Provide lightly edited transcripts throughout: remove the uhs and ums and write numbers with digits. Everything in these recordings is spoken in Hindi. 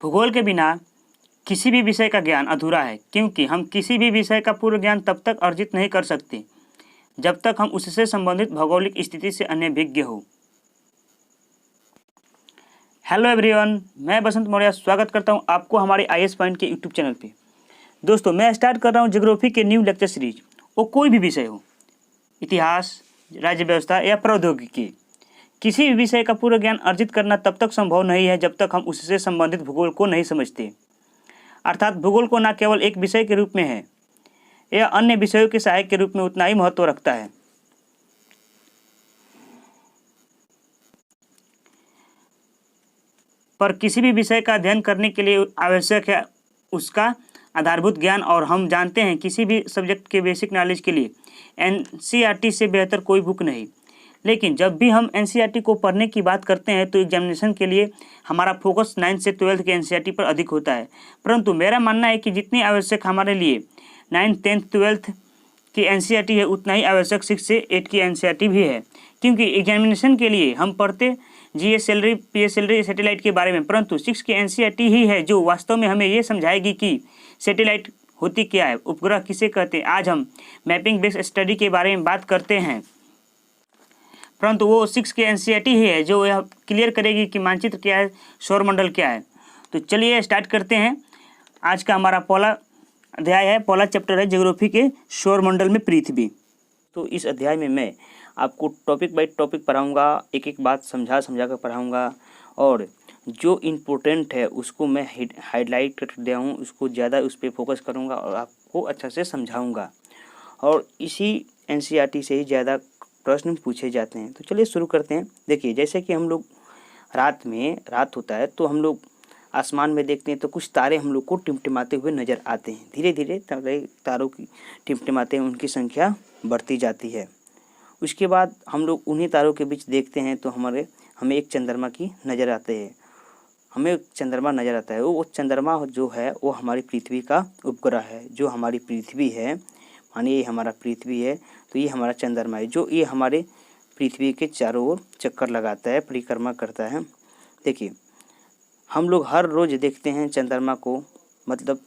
भूगोल के बिना किसी भी विषय का ज्ञान अधूरा है, क्योंकि हम किसी भी विषय का पूर्ण ज्ञान तब तक अर्जित नहीं कर सकते जब तक हम उससे संबंधित भौगोलिक स्थिति से अनभिज्ञ हो। हेलो एवरीवन, मैं बसंत मौर्य स्वागत करता हूं आपको हमारे आईएएस पॉइंट के यूट्यूब चैनल पे। दोस्तों, मैं स्टार्ट कर रहा हूं ज्योग्राफी के न्यू लेक्चर सीरीज। वो कोई भी विषय हो, इतिहास, राज्य व्यवस्था या प्रौद्योगिकी, किसी भी विषय का पूर्ण ज्ञान अर्जित करना तब तक संभव नहीं है जब तक हम उससे संबंधित भूगोल को नहीं समझते। अर्थात भूगोल को न केवल एक विषय के रूप में है, यह अन्य विषयों के सहायक के रूप में उतना ही महत्व रखता है। पर किसी भी विषय का अध्ययन करने के लिए आवश्यक है उसका आधारभूत ज्ञान, और हम जानते हैं किसी भी सब्जेक्ट के बेसिक नॉलेज के लिए एनसीईआरटी से बेहतर कोई बुक नहीं। लेकिन जब भी हम एनसीईआरटी को पढ़ने की बात करते हैं तो एग्जामिनेशन के लिए हमारा फोकस 9th से 12th के एनसीईआरटी पर अधिक होता है। परंतु मेरा मानना है कि जितनी आवश्यक हमारे लिए 9th, 10th, 12th की एनसीईआरटी है, उतना ही आवश्यक 6 से 8 की एनसीईआरटी भी है। क्योंकि एग्जामिनेशन के लिए हम पढ़ते GS salary, PS salary, satellite के बारे में, परंतु 6 की एनसीईआरटी ही है जो वास्तव में हमें ये समझाएगी कि सैटेलाइट होती क्या है, उपग्रह किसे कहते हैं। आज हम मैपिंग बेस्ड स्टडी के बारे में बात करते हैं, परंतु वो 6 की एनसीईआरटी ही है जो यह क्लियर करेगी कि मानचित्र क्या है, सौरमंडल क्या है। तो चलिए स्टार्ट करते हैं। आज का हमारा पहला अध्याय है, पहला चैप्टर है ज्योग्राफी के सौरमंडल में पृथ्वी। तो इस अध्याय में मैं आपको टॉपिक बाय टॉपिक पढ़ाऊँगा, एक एक बात समझा कर पढ़ाऊँगा, और जो इम्पोर्टेंट है उसको मैं हाईलाइट कर दिया हूँ, उसको ज़्यादा उस पर फोकस करूँगा और आपको अच्छा से समझाऊँगा। और इसी एनसीईआरटी से ही ज़्यादा प्रश्न पूछे जाते हैं। तो चलिए शुरू करते हैं। देखिए, जैसे कि हम लोग रात होता है तो हम लोग आसमान में देखते हैं तो कुछ तारे हम लोग को टिमटिमाते हुए नज़र आते हैं। धीरे धीरे तारों की टिमटिमाते हैं, उनकी संख्या बढ़ती जाती है। उसके बाद हम लोग उन्हीं तारों के बीच देखते हैं तो हमें एक चंद्रमा की नज़र आते हैं। हमें एक चंद्रमा नज़र आता है। वो चंद्रमा जो है वो हमारी पृथ्वी का उपग्रह है। जो हमारी पृथ्वी है, मानिए ये हमारा पृथ्वी है, तो ये हमारा चंद्रमा है जो ये हमारे पृथ्वी के चारों ओर चक्कर लगाता है, परिक्रमा करता है। देखिए, हम लोग हर रोज़ देखते हैं चंद्रमा को, मतलब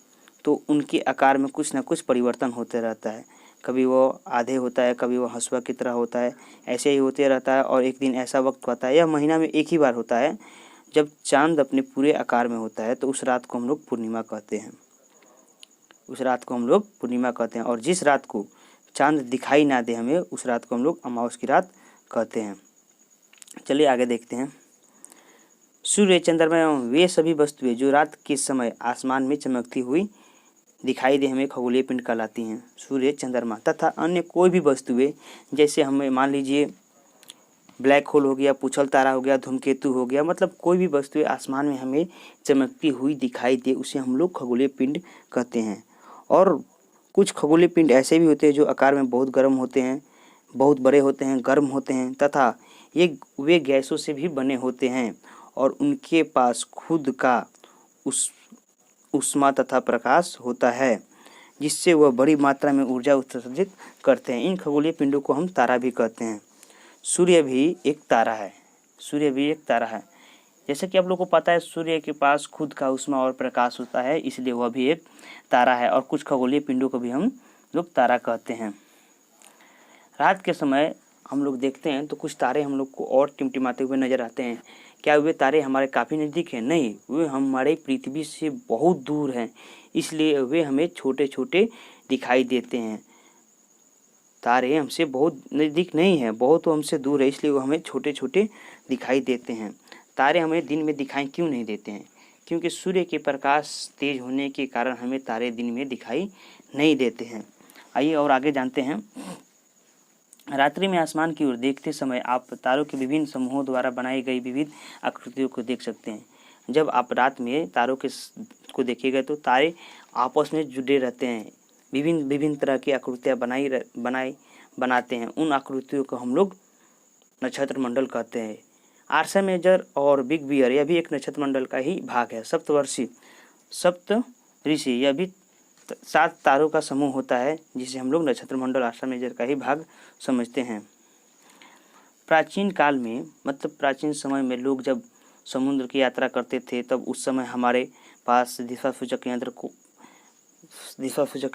तो उनके आकार में कुछ ना कुछ परिवर्तन होते रहता है। कभी वो आधे होता है, कभी वो हंसुआ की तरह होता है, ऐसे ही होते रहता है। और एक दिन ऐसा वक्त होता है, यह महीना में एक ही बार होता है, जब चांद अपने पूरे आकार में होता है, तो उस रात को हम लोग पूर्णिमा कहते हैं। उस रात को हम लोग पूर्णिमा कहते हैं। और जिस रात को चांद दिखाई ना दे हमें, उस रात को हम लोग अमावस की रात कहते हैं। चलिए आगे देखते हैं। सूर्य, चंद्रमा एवं वे सभी वस्तुएं जो रात के समय आसमान में चमकती हुई दिखाई दे हमें खगोलीय पिंड कहलाती हैं। सूर्य, चंद्रमा तथा अन्य कोई भी वस्तुएं, जैसे हमें मान लीजिए ब्लैक होल हो गया, पूछल तारा हो गया, धूमकेतु हो गया, मतलब कोई भी वस्तुएं आसमान में हमें चमकती हुई दिखाई दे, उसे हम लोग खगोलीय पिंड कहते हैं। और कुछ खगोलीय पिंड ऐसे भी होते हैं जो आकार में बहुत गर्म होते हैं, बहुत बड़े होते हैं, गर्म होते हैं, तथा वे गैसों से भी बने होते हैं और उनके पास खुद का ऊष्मा तथा प्रकाश होता है, जिससे वह बड़ी मात्रा में ऊर्जा उत्सर्जित करते हैं। इन खगोलीय पिंडों को हम तारा भी कहते हैं। सूर्य भी एक तारा है। सूर्य भी एक तारा है। जैसे कि आप लोगों को पता है, सूर्य के पास खुद का ऊष्मा और प्रकाश होता है, इसलिए वह भी एक तारा है। और कुछ खगोलीय पिंडों को भी हम लोग तारा कहते हैं। रात के समय हम लोग देखते हैं तो कुछ तारे हम लोग को और टिमटिमाते हुए नजर आते हैं। क्या वे तारे हमारे काफ़ी नज़दीक हैं? नहीं, वे हमारे पृथ्वी से बहुत दूर हैं, इसलिए वे हमें छोटे छोटे दिखाई देते हैं। तारे हमसे बहुत नज़दीक नहीं हैं, बहुत हमसे दूर है, इसलिए वो हमें छोटे छोटे दिखाई देते हैं। तारे हमें दिन में दिखाई क्यों नहीं देते हैं? क्योंकि सूर्य के प्रकाश तेज होने के कारण हमें तारे दिन में दिखाई नहीं देते हैं। आइए और आगे जानते हैं। रात्रि में आसमान की ओर देखते समय आप तारों के विभिन्न समूहों द्वारा बनाई गई विविध आकृतियों को देख सकते हैं। जब आप रात में तारों को देखिएगा तो तारे आपस में जुड़े रहते हैं, विभिन्न तरह की आकृतियाँ बनाते हैं। उन आकृतियों को हम लोग नक्षत्र मंडल कहते हैं। आर्सा मेजर और बिग बियर, यह भी एक नक्षत्र मंडल का ही भाग है। सप्तऋषि, यह भी 7 तारों का समूह होता है, जिसे हम लोग नक्षत्र मंडल आर्सा मेजर का ही भाग समझते हैं। प्राचीन काल में, मतलब प्राचीन समय में, लोग जब समुद्र की यात्रा करते थे तब उस समय हमारे पास दिशा सूचक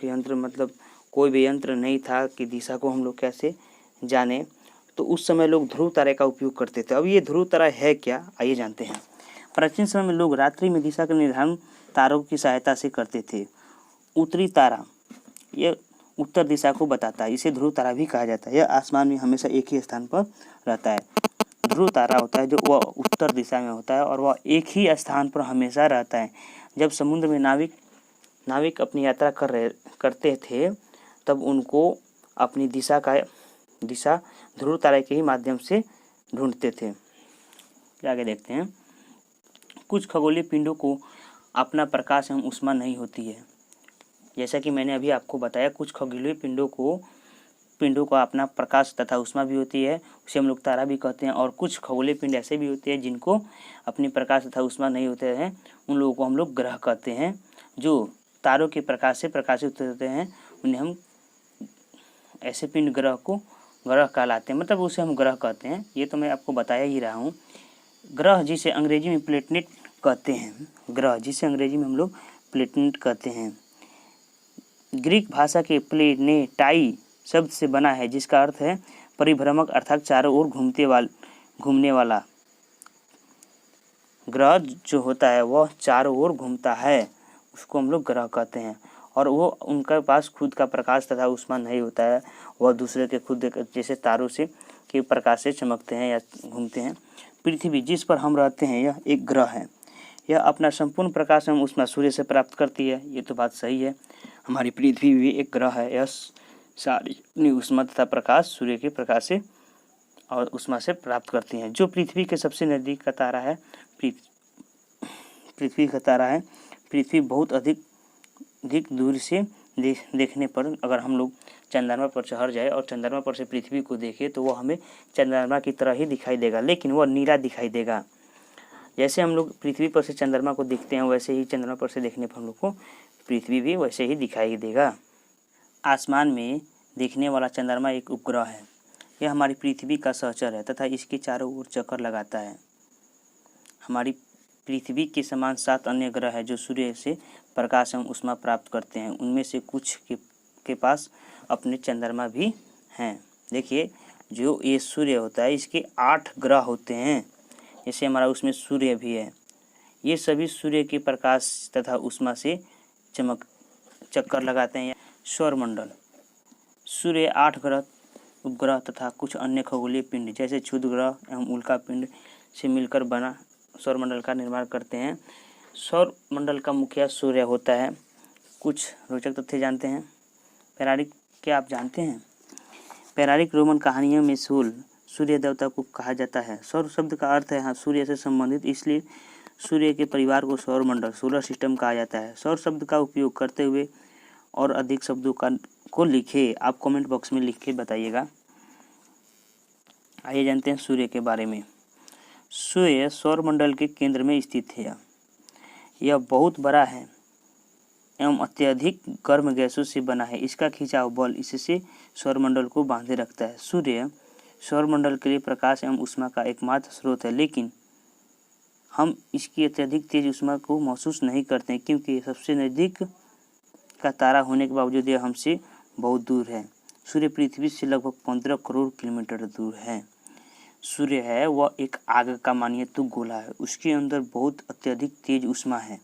यंत्र मतलब कोई भी यंत्र नहीं था कि दिशा को हम लोग कैसे जाने। तो उस समय लोग ध्रुव तारे का उपयोग करते थे। अब ये ध्रुव तारा है क्या, आइए जानते हैं। प्राचीन समय में लोग रात्रि में दिशा का निर्धारण तारों की सहायता से करते थे। उत्तरी तारा यह उत्तर दिशा को बताता है, इसे ध्रुव तारा भी कहा जाता है। यह आसमान में हमेशा एक ही स्थान पर रहता है। ध्रुव तारा होता है जो वह उत्तर दिशा में होता है और वह एक ही स्थान पर हमेशा रहता है। जब समुद्र में नाविक अपनी यात्रा करते थे तब उनको अपनी दिशा ध्रुव तारे के ही माध्यम से ढूंढते थे। आगे देखते हैं। कुछ खगोलीय पिंडों को अपना प्रकाश एवं ऊष्मा नहीं होती है। जैसा कि मैंने अभी आपको बताया, कुछ खगोलीय पिंडों का अपना प्रकाश तथा ऊष्मा भी होती है, उसे हम लोग तारा भी कहते हैं। और कुछ खगोलीय पिंड ऐसे भी होते हैं जिनको अपनी प्रकाश तथा ऊष्मा नहीं होते हैं, उन लोगों को हम लोग ग्रह कहते हैं। जो तारों के प्रकाश से प्रकाशित होते हैं उन्हें हम ऐसे पिंड ग्रह कहलाते हैं, मतलब उसे हम ग्रह कहते हैं। ये तो मैं आपको बताया ही रहा हूँ। ग्रह जिसे अंग्रेजी में प्लेनेट कहते हैं, ग्रह जिसे अंग्रेजी में हम लोग प्लेनेट कहते हैं, ग्रीक भाषा के प्लेनेटाई शब्द से बना है, जिसका अर्थ है परिभ्रमक अर्थात चारों ओर घूमने वाला। ग्रह जो होता है वह चारों ओर घूमता है, उसको हम लोग ग्रह कहते हैं। और वो उनके पास खुद का प्रकाश तथा ऊष्मा नहीं होता है, वह दूसरे के खुद जैसे तारों से के प्रकाश से चमकते हैं या घूमते हैं। पृथ्वी जिस पर हम रहते हैं यह एक ग्रह है। यह अपना संपूर्ण प्रकाश एवं ऊष्मा सूर्य से प्राप्त करती है। ये तो बात सही है, हमारी पृथ्वी भी एक ग्रह है। यह सारी ऊष्मा तथा प्रकाश सूर्य के प्रकाश से और ऊष्मा से प्राप्त करती हैं। जो पृथ्वी के सबसे नज़दीक का तारा है पृथ्वी बहुत अधिक दूर से देखने पर अगर हम लोग चंद्रमा पर चढ़ जाए और चंद्रमा पर से पृथ्वी को देखें तो वह हमें चंद्रमा की तरह ही दिखाई देगा, लेकिन वह नीला दिखाई देगा। जैसे हम लोग पृथ्वी पर से चंद्रमा को देखते हैं वैसे ही चंद्रमा पर से देखने पर हम लोग को पृथ्वी भी वैसे ही दिखाई देगा। आसमान में देखने वाला चंद्रमा एक उपग्रह है। यह हमारी पृथ्वी का सहचर है तथा इसके चारों ओर चक्कर लगाता है। हमारी पृथ्वी के समान 7 अन्य ग्रह हैं जो सूर्य से प्रकाश एवं ऊष्मा प्राप्त करते हैं। उनमें से कुछ के पास अपने चंद्रमा भी हैं। देखिए, जो ये सूर्य होता है इसके 8 ग्रह होते हैं, जैसे हमारा उसमें सूर्य भी है। ये सभी सूर्य के प्रकाश तथा ऊष्मा से चक्कर लगाते हैं। सौरमंडल, सूर्य 8 ग्रह, उपग्रह तथा कुछ अन्य खगोलीय पिंड जैसे क्षुद्र ग्रह एवं उल्का पिंड से मिलकर बना सौरमंडल का निर्माण करते हैं। सौरमंडल का मुखिया सूर्य होता है। कुछ रोचक तथ्य जानते हैं। पौराणिक, क्या आप जानते हैं पौराणिक रोमन कहानियों में सूर्य देवता को कहा जाता है। सौर शब्द का अर्थ है सूर्य से संबंधित, इसलिए सूर्य के परिवार को सौरमंडल सोलर सिस्टम कहा जाता है। सौर शब्द का उपयोग करते हुए और अधिक शब्दों को लिखे, आप कमेंट बॉक्स में लिख के बताइएगा। आइए जानते हैं सूर्य के बारे में। सूर्य सौरमंडल के केंद्र में स्थित है। यह बहुत बड़ा है एवं अत्यधिक गर्म गैसों से बना है। इसका खिंचाव बल इससे सौरमंडल को बांधे रखता है। सूर्य सौरमंडल के लिए प्रकाश एवं ऊष्मा का एकमात्र स्रोत है, लेकिन हम इसकी अत्यधिक तेज ऊष्मा को महसूस नहीं करते क्योंकि सबसे नज़दीक का तारा होने के बावजूद यह हमसे बहुत दूर है। सूर्य पृथ्वी से लगभग 15 करोड़ किलोमीटर दूर है। सूर्य है वह एक आग का मानिए तो गोला है। उसके अंदर बहुत अत्यधिक तेज ऊष्मा है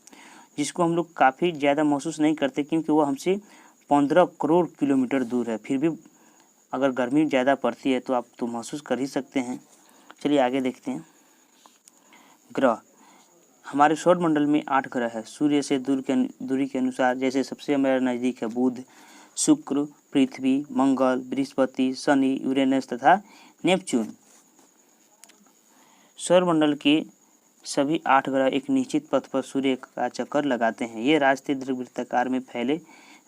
जिसको हम लोग काफ़ी ज़्यादा महसूस नहीं करते क्योंकि वह हमसे 15 करोड़ किलोमीटर दूर है। फिर भी अगर गर्मी ज़्यादा पड़ती है तो आप तो महसूस कर ही सकते हैं। चलिए आगे देखते हैं। ग्रह, हमारे सौरमंडल में 8 ग्रह है। सूर्य से दूरी के अनुसार जैसे सबसे हमारे नज़दीक है बुध, शुक्र, पृथ्वी, मंगल, बृहस्पति, शनि, यूरेनस तथा नेपच्यून। सौरमंडल के सभी 8 ग्रह एक निश्चित पथ पर सूर्य का चक्कर लगाते हैं। ये रास्ते दीर्घवृत्ताकार में फैले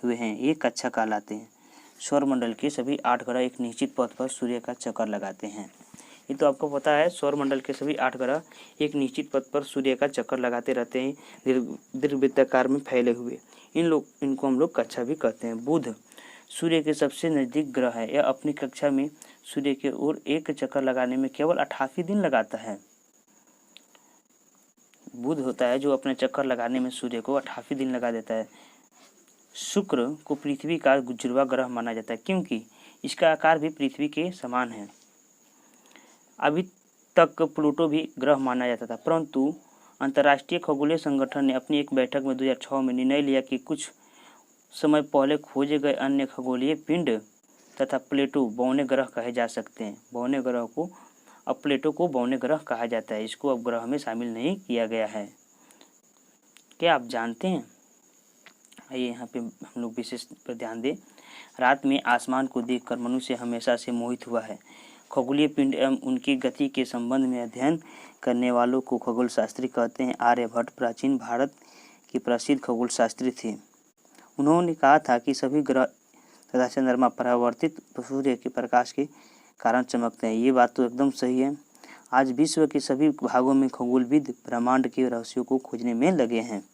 हुए हैं, ये कक्षा कहलाते हैं। सौरमंडल के सभी 8 ग्रह एक निश्चित पथ पर सूर्य का चक्कर लगाते हैं। ये तो आपको पता है, सौरमंडल के सभी 8 ग्रह एक निश्चित पथ पर सूर्य का चक्कर लगाते रहते हैं, दीर्घवृत्ताकार में फैले हुए। इनको हम लोग कक्षा भी कहते हैं। बुध सूर्य के सबसे नज़दीक ग्रह है। यह अपनी कक्षा में सूर्य की ओर एक चक्कर लगाने में केवल 88 दिन लगाता है। बुध होता है जो अपने चक्कर लगाने में सूर्य को 88 दिन लगा देता है। शुक्र को पृथ्वी का जुड़वा ग्रह माना जाता है क्योंकि इसका आकार भी पृथ्वी के समान है। अभी तक प्लूटो भी ग्रह माना जाता था, परंतु अंतर्राष्ट्रीय खगोलीय संगठन ने अपनी एक बैठक में 2006 में निर्णय लिया कि कुछ समय पहले खोजे गए अन्य खगोलीय पिंड तथा प्लेटो बौने ग्रह कहे जा सकते हैं। बौने ग्रह को अब प्लेटो को बौने ग्रह कहा जाता है, इसको अब ग्रह में शामिल नहीं किया गया है। क्या आप जानते हैं? आइए यहाँ पे हम लोग विशेष पर ध्यान दें। रात में आसमान को देखकर मनुष्य हमेशा से मोहित हुआ है। खगोलीय पिंड एवं उनकी गति के संबंध में अध्ययन करने वालों को खगोल शास्त्री कहते हैं। आर्यभट्ट प्राचीन भारत के प्रसिद्ध खगोल शास्त्री थे। उन्होंने कहा था कि सभी ग्रह तथा चंद्रमा परावर्तित सूर्य के प्रकाश के कारण चमकते हैं। ये बात तो एकदम सही है। आज विश्व के सभी भागों में खगोलविद ब्रह्मांड के रहस्यों को खोजने में लगे हैं।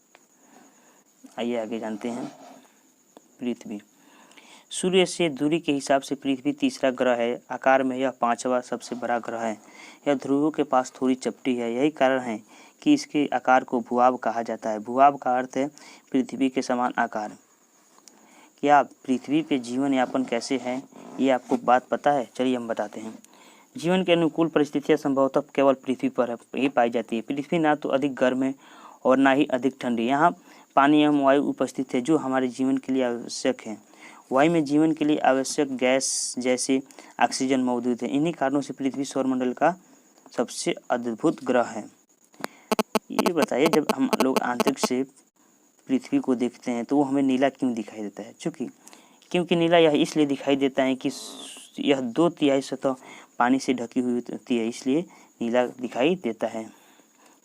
आइए आगे जानते हैं। पृथ्वी सूर्य से दूरी के हिसाब से पृथ्वी तीसरा ग्रह है। आकार में यह 5वां सबसे बड़ा ग्रह है। यह ध्रुवों के पास थोड़ी चपटी है। यही कारण है कि इसके आकार को भूभाग कहा जाता है। भूभाग का अर्थ है पृथ्वी के समान आकार। क्या पृथ्वी पे जीवन यापन कैसे है, ये आपको बात पता है? चलिए हम बताते हैं। जीवन के अनुकूल परिस्थितियां संभवतः केवल पृथ्वी पर ही पाई जाती है। पृथ्वी ना तो अधिक गर्म है और ना ही अधिक ठंडी। यहाँ पानी एवं वायु उपस्थित है जो हमारे जीवन के लिए आवश्यक है। वायु में जीवन के लिए आवश्यक गैस जैसे ऑक्सीजन मौजूद है। इन्हीं कारणों से पृथ्वी सौरमंडल का सबसे अद्भुत ग्रह है। ये बताइए, जब हम लोग अंतरिक्ष से पृथ्वी को देखते हैं तो वो हमें नीला क्यों दिखाई देता है? क्योंकि नीला यह इसलिए दिखाई देता है कि यह 2/3 सतह पानी से ढकी हुई होती है, इसलिए नीला दिखाई देता है।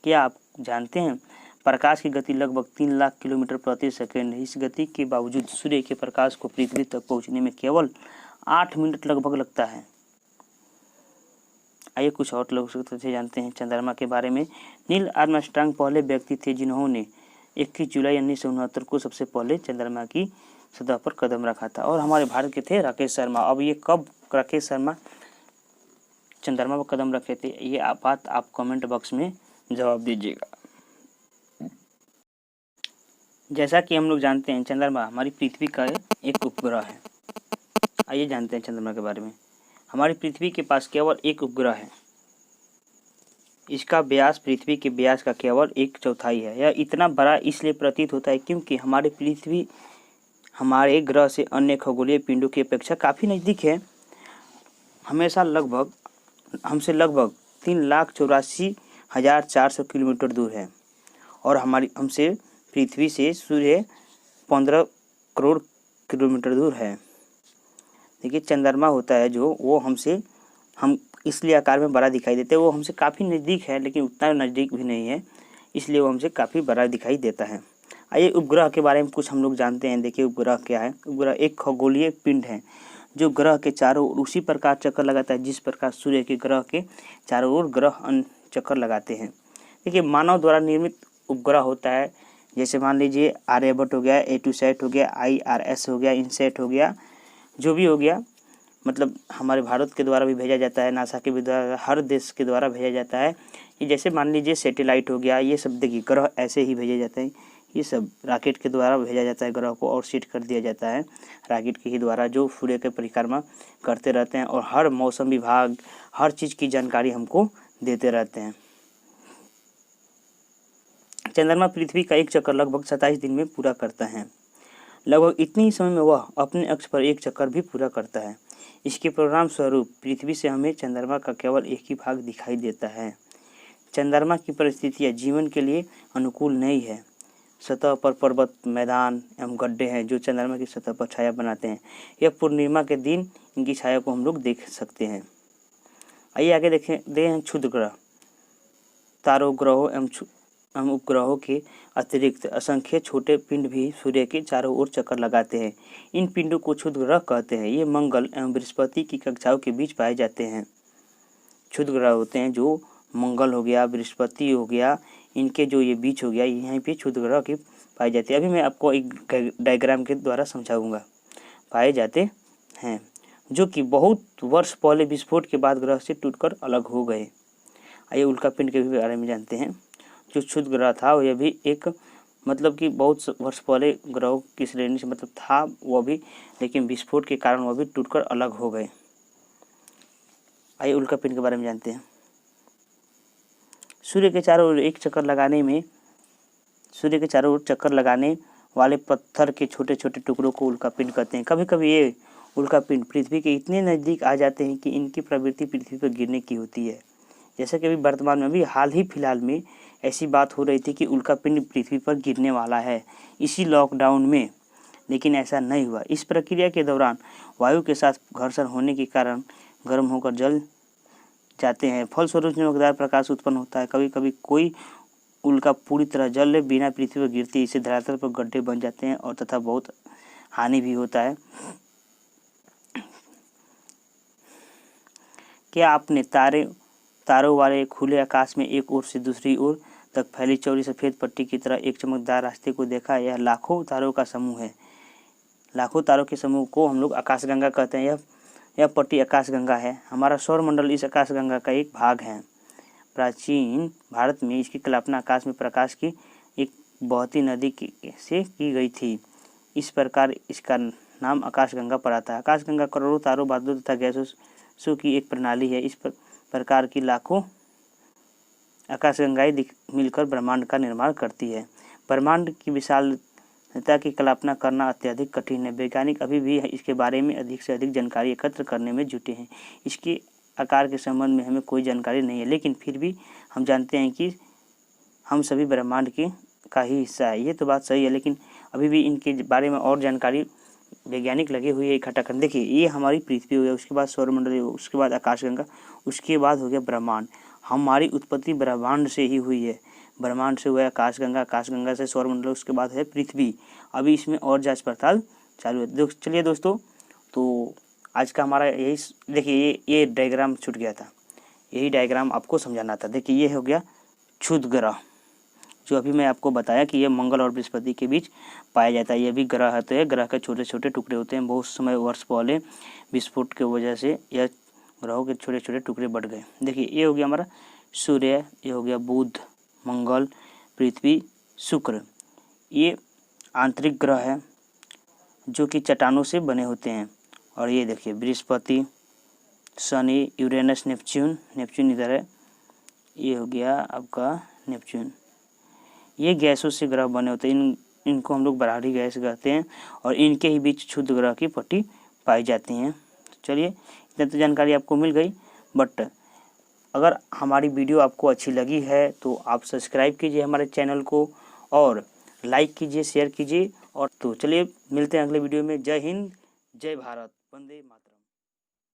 क्या आप जानते हैं प्रकाश की गति लगभग 3 लाख किलोमीटर प्रति सेकंड है। इस गति के बावजूद सूर्य के प्रकाश को पृथ्वी तक पहुंचने में केवल 8 मिनट लगभग लगता है। आइए कुछ और लोग से जानते हैं चंद्रमा के बारे में। नील आर्मस्ट्रांग पहले व्यक्ति थे जिन्होंने 21 जुलाई 1969 को सबसे पहले चंद्रमा की सतह पर कदम रखा था, और हमारे भारत के थे राकेश शर्मा। अब ये कब राकेश शर्मा चंद्रमा पर कदम रखे थे, ये बात आप कमेंट बॉक्स में जवाब दीजिएगा। जैसा कि हम लोग जानते हैं चंद्रमा हमारी पृथ्वी का एक उपग्रह है। आइए जानते हैं चंद्रमा के बारे में। हमारी पृथ्वी के पास केवल एक उपग्रह है। इसका व्यास पृथ्वी के व्यास का केवल 1/4 है। यह इतना बड़ा इसलिए प्रतीत होता है क्योंकि हमारी पृथ्वी हमारे ग्रह से अन्य खगोलीय पिंडों की अपेक्षा काफ़ी नज़दीक है। हमसे लगभग 3,84,400 किलोमीटर दूर है, और हमसे पृथ्वी से सूर्य 15 करोड़ किलोमीटर दूर है। देखिए चंद्रमा होता है जो वो हम इसलिए आकार में बड़ा दिखाई देते हैं। वो हमसे काफ़ी नज़दीक है लेकिन उतना नज़दीक भी नहीं है, इसलिए वो हमसे काफ़ी बड़ा दिखाई देता है। आइए उपग्रह के बारे में कुछ हम लोग जानते हैं। देखिए उपग्रह क्या है। उपग्रह एक खगोलीय पिंड है जो ग्रह के चारों ओर उसी प्रकार चक्कर लगाता है जिस प्रकार सूर्य के ग्रह के चारों ओर ग्रह चक्कर लगाते हैं। देखिए मानव द्वारा निर्मित उपग्रह होता है, जैसे मान लीजिए आर्यभट्ट हो गया, एटूसैट हो गया, IRS हो गया, इनसैट हो गया, जो भी हो गया, मतलब हमारे भारत के द्वारा भी भेजा जाता है, नासा के भी द्वारा, हर देश के द्वारा भेजा जाता है। ये जैसे मान लीजिए सैटेलाइट हो गया, ये सब देखिए ग्रह ऐसे ही भेजे जाते हैं। ये सब रॉकेट के द्वारा भेजा जाता है ग्रह को, और सेट कर दिया जाता है रॉकेट के ही द्वारा, जो सूर्य के परिक्रमा करते रहते हैं और हर मौसम विभाग हर चीज़ की जानकारी हमको देते रहते हैं। चंद्रमा पृथ्वी का एक चक्कर लगभग 27 दिन में पूरा करता है। लगभग इतने ही समय में वह अपने अक्ष पर एक चक्कर भी पूरा करता है। इसके परिणाम स्वरूप पृथ्वी से हमें चंद्रमा का केवल एक ही भाग दिखाई देता है। चंद्रमा की परिस्थितियाँ जीवन के लिए अनुकूल नहीं है। सतह पर पर्वत, मैदान एवं गड्ढे हैं जो चंद्रमा की सतह पर छाया बनाते हैं। यह पूर्णिमा के दिन इनकी छाया को हम लोग देख सकते हैं। आइए आगे देखें क्षुद्र ग्रह। तारों, ग्रहों एवं उपग्रहों के अतिरिक्त असंख्य छोटे पिंड भी सूर्य के चारों ओर चक्कर लगाते हैं। इन पिंडों को क्षुद्र ग्रह कहते हैं। ये मंगल एवं बृहस्पति की कक्षाओं के बीच पाए जाते हैं। क्षुद्र ग्रह होते हैं जो मंगल हो गया, बृहस्पति हो गया, इनके जो ये बीच हो गया, यहीं पे क्षुद्र ग्रह के पाए जाते हैं। अभी मैं आपको एक डायग्राम के द्वारा समझाऊंगा। पाए जाते हैं जो कि बहुत वर्ष पहले विस्फोट के बाद ग्रह से टूटकर अलग हो गए। आइए उल्का पिंड के भी बारे में जानते हैं। जो क्षुद्र ग्रह था यह भी एक मतलब कि बहुत वर्ष पहले ग्रहों की श्रेणी से मतलब था वह भी, लेकिन विस्फोट के कारण वह भी टूटकर अलग हो गए। आइए उल्कापिंड के बारे में जानते हैं। सूर्य के चारों ओर चक्कर लगाने वाले पत्थर के छोटे छोटे टुकड़ों को उल्कापिंड कहते हैं। कभी कभी ये उल्कापिंड पृथ्वी के इतने नज़दीक आ जाते हैं कि इनकी प्रवृत्ति पृथ्वी पर गिरने की होती है। जैसा कि अभी वर्तमान में भी हाल ही फिलहाल में ऐसी बात हो रही थी कि उल्कापिंड पृथ्वी पर गिरने वाला है इसी लॉकडाउन में, लेकिन ऐसा नहीं हुआ। इस प्रक्रिया के दौरान वायु के साथ घर्षण होने के कारण गर्म होकर जल जाते हैं, फलस्वरूप चमकदार प्रकाश उत्पन्न होता है। कभी कभी कोई उल्का पूरी तरह जल बिना पृथ्वी पर गिरती इससे धरातल पर गड्ढे बन जाते हैं और तथा बहुत हानि भी होता है। क्या आपने तारों वाले खुले आकाश में एक ओर से दूसरी ओर तक फैली चौड़ी सफ़ेद पट्टी की तरह एक चमकदार रास्ते को देखा? यह लाखों तारों का समूह है। लाखों तारों के समूह को हम लोग आकाशगंगा कहते हैं। यह पट्टी आकाशगंगा है। हमारा सौरमंडल इस आकाशगंगा का एक भाग है। प्राचीन भारत में इसकी कल्पना आकाश में प्रकाश की एक बहती नदी से की गई थी। इस प्रकार इसका नाम आकाशगंगा पड़ा था। आकाशगंगा करोड़ों तारों, बादलों तथा गैसों की एक प्रणाली है। इस प्रकार की लाखों आकाशगंगाएं मिलकर ब्रह्मांड का निर्माण करती है। ब्रह्मांड की विशालता की कल्पना करना अत्यधिक कठिन है। वैज्ञानिक अभी भी इसके बारे में अधिक से अधिक जानकारी एकत्र करने में जुटे हैं। इसके आकार के संबंध में हमें कोई जानकारी नहीं है, लेकिन फिर भी हम जानते हैं कि हम सभी ब्रह्मांड का ही हिस्सा है। ये तो बात सही है, लेकिन अभी भी इनके बारे में और जानकारी वैज्ञानिक लगे हुए हैं इकट्ठा करने। देखिए, ये हमारी पृथ्वी हो गया, उसके बाद सौरमंडल, उसके बाद आकाशगंगा, उसके बाद हो गया ब्रह्मांड। हमारी उत्पत्ति ब्रह्मांड से ही हुई है। ब्रह्मांड से हुआ है आकाशगंगा, आकाशगंगा से सौरमंडल, उसके बाद है पृथ्वी। अभी इसमें और जांच पड़ताल चालू है। चलिए दोस्तों, तो आज का हमारा यही, देखिए ये डायग्राम छूट गया था, यही डायग्राम आपको समझाना था। देखिए ये हो गया क्षुद्र ग्रह, जो अभी मैं आपको बताया कि ये मंगल और बृहस्पति के बीच पाया जाता है। ये भी ग्रह होते हैं, ग्रह के छोटे छोटे टुकड़े होते हैं। बहुत समय वर्ष पहले विस्फोट की वजह से यह ग्रहों के छोटे छोटे टुकड़े बढ़ गए। देखिए ये हो गया हमारा सूर्य, ये हो गया बुध, मंगल, पृथ्वी, शुक्र। ये आंतरिक ग्रह है जो कि चट्टानों से बने होते हैं। और ये देखिए बृहस्पति, शनि, यूरेनस, नेपच्यून इधर है। ये हो गया आपका नेपच्यून। ये गैसों से ग्रह बने होते हैं। इनको हम लोग बाहरी गैस कहते हैं और इनके ही बीच क्षुद्र ग्रह की पट्टी पाई जाती हैं। चलिए, इतना तो जानकारी आपको मिल गई। बट अगर हमारी वीडियो आपको अच्छी लगी है तो आप सब्सक्राइब कीजिए हमारे चैनल को और लाइक कीजिए, शेयर कीजिए। और तो चलिए मिलते हैं अगले वीडियो में। जय हिंद, जय भारत, वंदे मातरम।